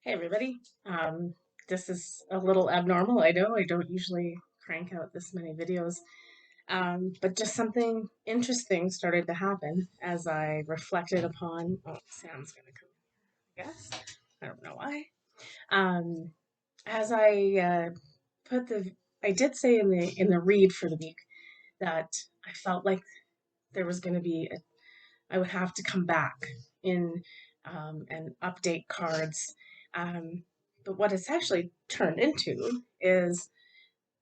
Hey everybody. This is a little abnormal. I know I don't usually crank out this many videos, but just something interesting started to happen as I reflected upon. Oh, Sam's gonna come, I guess. I don't know why. Um, as put the, I did say in the read for the week that I felt like there was going to be I would have to come back in and update cards. Um, but what it's actually turned into is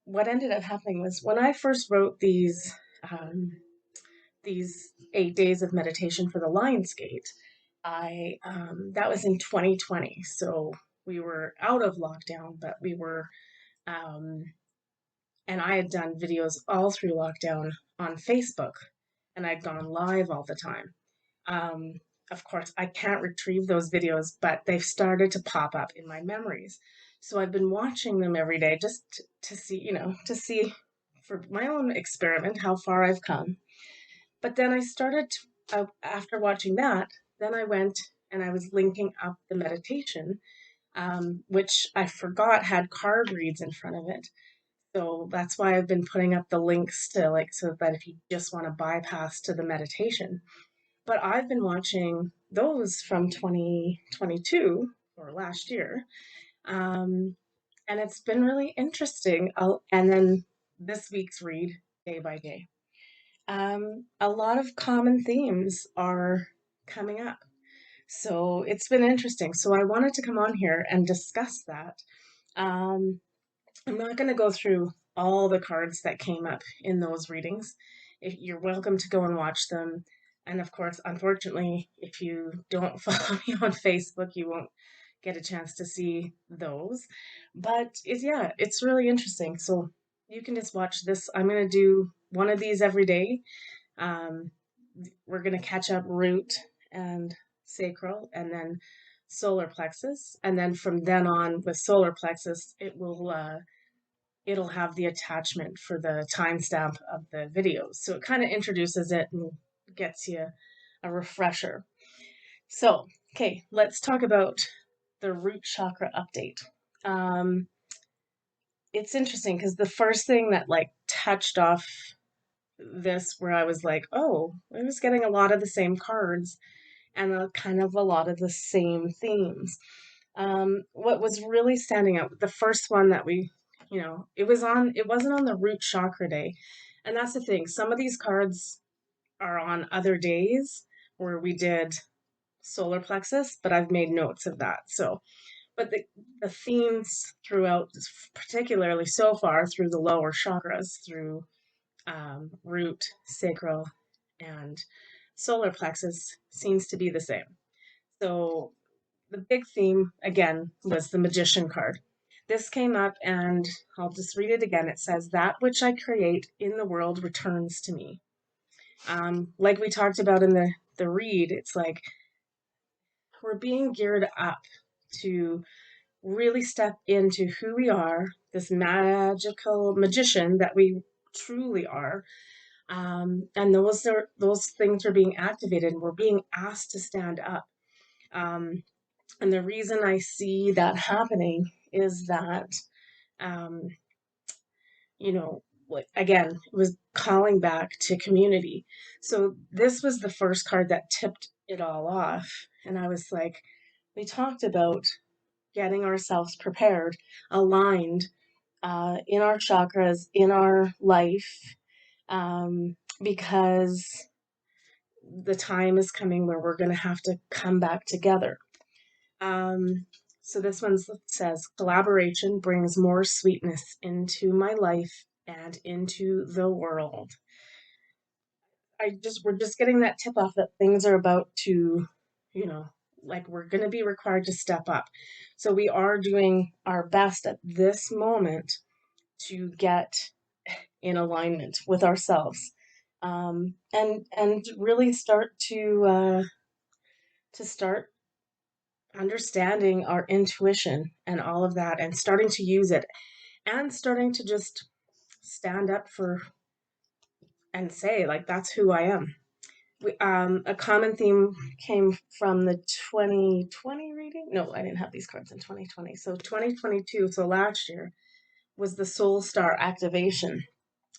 what ended up happening was when I first wrote these 8 days of meditation for the Lionsgate, I that was in 2020. So we were out of lockdown, but we were um, and I had done videos all through lockdown on Facebook, and I'd gone live all the time. Um, of course, I can't retrieve those videos, but they've started to pop up in my memories. So I've been watching them every day just to see, to see for my own experiment how far I've come. But then I started, after watching that, then I went and I was linking up the meditation, which I forgot had card reads in front of it. So that's why I've been putting up the links to like so that if you just want to bypass to the meditation. But I've been watching those from 2022 or last year. Um, and it's been really interesting. And then this week's read day by day. A lot of common themes are coming up. So it's been interesting. So I wanted to come on here and discuss that. Um, I'm not going to go through all the cards that came up in those readings. If you're welcome to go and watch them. And of course, unfortunately, if you don't follow me on Facebook, you won't get a chance to see those. But yeah, it's really interesting. So you can just watch this. I'm going to do one of these every day. Um, we're going to catch up root and sacral and then solar plexus. And then from then on with solar plexus, it'll have the attachment for the timestamp of the videos. So it kind of introduces it and gets you a refresher. So, okay, let's talk about the root chakra update. Um, it's interesting because the first thing that like touched off this where I was like, oh, I was getting a lot of the same cards and kind of a lot of the same themes. What was really standing out, the first one that it wasn't on the root chakra day. And that's the thing. Some of these cards are on other days where we did solar plexus, but I've made notes of that. So, but the themes throughout, particularly so far through the lower chakras, through root, sacral, and solar plexus, seems to be the same. So the big theme, again, was the Magician card. This came up, and I'll just read it again. It says, "That which I create in the world returns to me." Like we talked about in the read, it's like we're being geared up to really step into who we are, this magical magician that we truly are. And those things are being activated, and we're being asked to stand up. Um, And the reason I see that happening is that, um, like again, it was calling back to community. So this was the first card that tipped it all off. And I was like, we talked about getting ourselves prepared, aligned in our chakras, in our life, because the time is coming where we're going to have to come back together. So this one says, "Collaboration brings more sweetness into my life and into the world." We're just getting that tip off that things are about to, you know, like we're going to be required to step up. So we are doing our best at this moment to get in alignment with ourselves, and really start understanding our intuition and all of that and starting to use it and starting to just stand up for and say like that's who I am. A common theme came from the 2020 reading. No, I didn't have these cards in 2020. So 2022, so last year, was the Soul Star activation.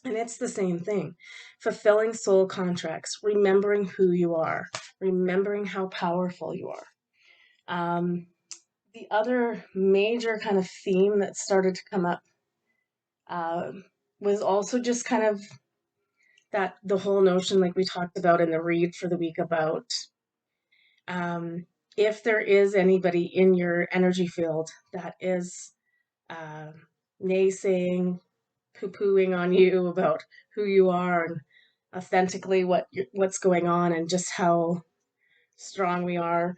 And it's the same thing. Fulfilling soul contracts, remembering who you are, remembering how powerful you are. Um, the other major kind of theme that started to come up um, was also just kind of that the whole notion, like we talked about in the read for the week, about um, if there is anybody in your energy field that is uh, naysaying, poo-pooing on you about who you are and authentically what's going on and just how strong we are.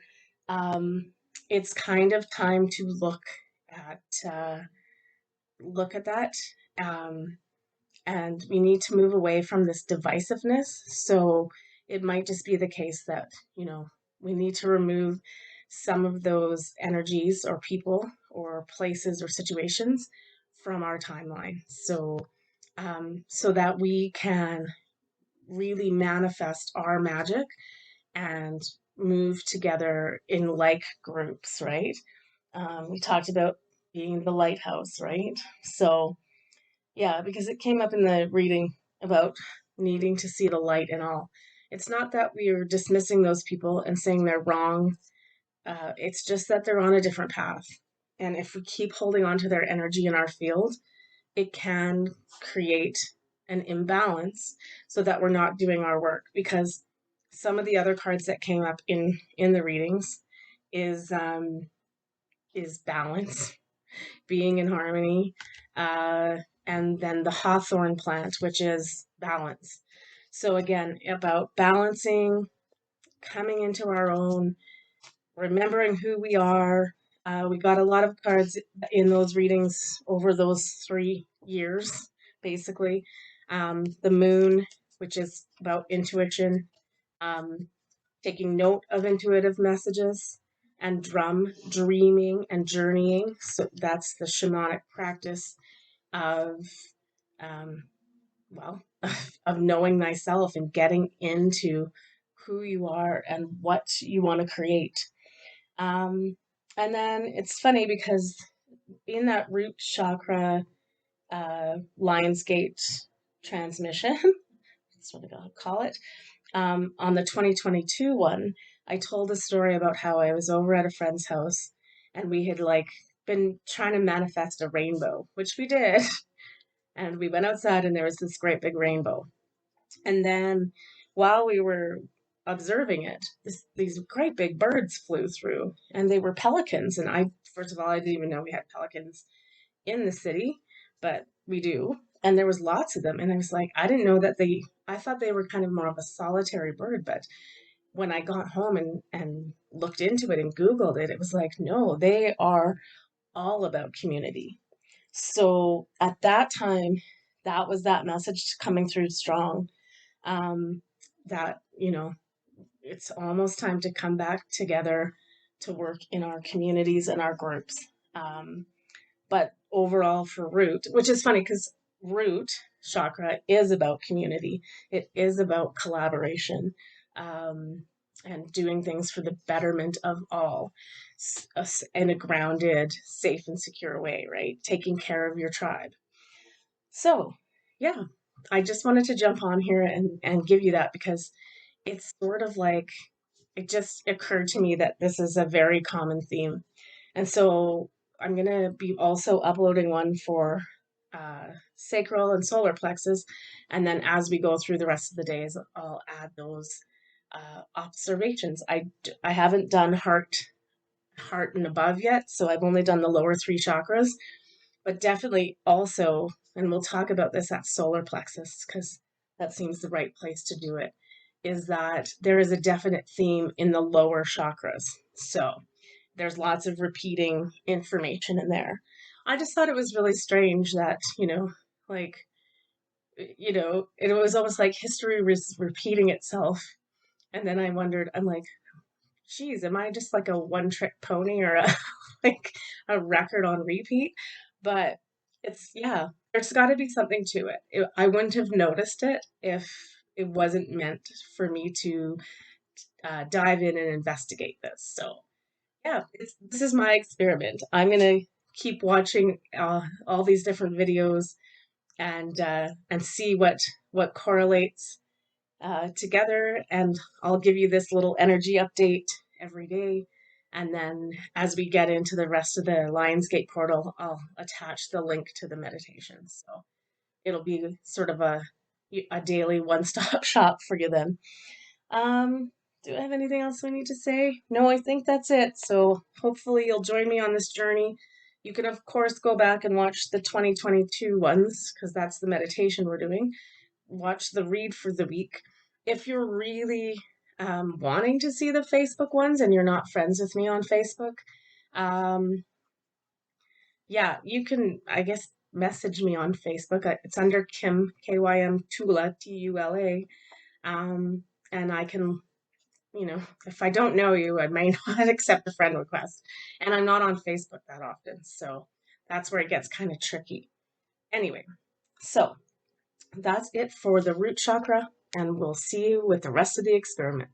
Um, it's kind of time to at uh, look at that, um, and we need to move away from this divisiveness. So it might just be the case that we need to remove some of those energies or people or places or situations from our timeline. So that we can really manifest our magic and move together in like groups, right? We talked about being the lighthouse, right? So, yeah, because it came up in the reading about needing to see the light in all. It's not that we are dismissing those people and saying they're wrong. It's just that they're on a different path. And if we keep holding on to their energy in our field, it can create an imbalance so that we're not doing our work, because some of the other cards that came up in the readings is balance, being in harmony, uh, and then the hawthorn plant, which is balance. So again, about balancing, coming into our own, remembering who we are. We got a lot of cards in those readings over those 3 years, basically. The moon, which is about intuition, um, taking note of intuitive messages, and drum, dreaming and journeying. So that's the shamanic practice of, um, well, of knowing thyself and getting into who you are and what you want to create. Um, and then it's funny because in that root chakra Lionsgate transmission, that's what I call it, on the 2022 one, I told a story about how I was over at a friend's house and we had like been trying to manifest a rainbow, which we did. And we went outside and there was this great big rainbow. And then while we were observing it, these great big birds flew through, and they were pelicans. And first of all, I didn't even know we had pelicans in the city, but we do. And there was lots of them. And I was like, I didn't know that I thought they were kind of more of a solitary bird. But when I got home and looked into it and Googled it, it was like, no, they are all about community. So at that time, that was that message coming through strong, um, that, it's almost time to come back together to work in our communities and our groups. But overall, for Root, which is funny because Root chakra is about community, it is about collaboration, um, and doing things for the betterment of all in a grounded, safe, and secure way, right? Taking care of your tribe. So, yeah, I just wanted to jump on here and give you that because it's sort of like it just occurred to me that this is a very common theme. And so I'm going to be also uploading one for sacral and solar plexus. And then as we go through the rest of the days, I'll add those observations. I haven't done heart and above yet, so I've only done the lower three chakras, but definitely also, and we'll talk about this at solar plexus because that seems the right place to do it, is that there is a definite theme in the lower chakras. So there's lots of repeating information in there. I just thought it was really strange that, like, it was almost like history was repeating itself. And then I wondered, I'm like, geez, am I just like a one trick pony or a like a record on repeat? But yeah, there's got to be something to it. I wouldn't have noticed it it wasn't meant for me to dive in and investigate this. So yeah, this is my experiment. I'm gonna keep watching all these different videos and see what correlates together, and I'll give you this little energy update every day. And then as we get into the rest of the Lionsgate portal, I'll attach the link to the meditation. So it'll be sort of a daily one-stop shop for you then. Um, do I have anything else I need to say? No, I think that's it. So hopefully you'll join me on this journey. You can, of course, go back and watch the 2022 ones because that's the meditation we're doing. Watch the read for the week. If you're really wanting to see the Facebook ones and you're not friends with me on Facebook, um, yeah, you can, I guess, message me on Facebook. It's under Kim, Kym Tula, Tula. Um, and I can, if I don't know you, I may not accept a friend request. And I'm not on Facebook that often. So that's where it gets kind of tricky. Anyway, so that's it for the root chakra, and we'll see you with the rest of the experiment.